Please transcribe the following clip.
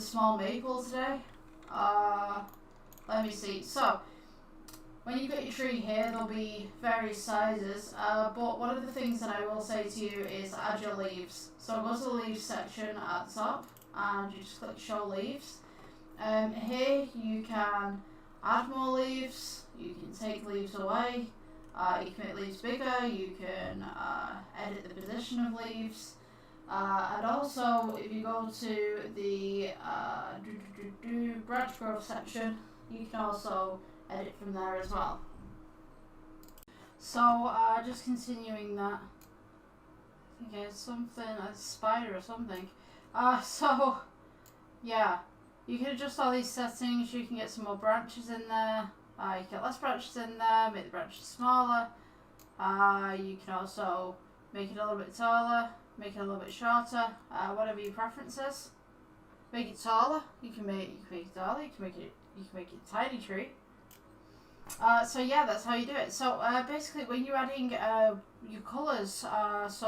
small maple today. Let me see. So, when you've got your tree here, there'll be various sizes, but one of the things that I will say to you is add your leaves. So go to the leaves section at the top, and you just click show leaves. Here you can add more leaves, you can take leaves away, you can make leaves bigger, you can edit the position of leaves, and also if you go to the branch growth section, you can also edit from there as well. So just continuing that, I think it's something, a spider or something. So yeah, you can adjust all these settings. You can get some more branches in there, you can get less branches in there, make the branches smaller. You can also make it a little bit taller, make it a little bit shorter, whatever your preference is. Make it taller, you can make it taller, you can make it a tiny tree. So yeah, that's how you do it. So basically when you're adding your colours, so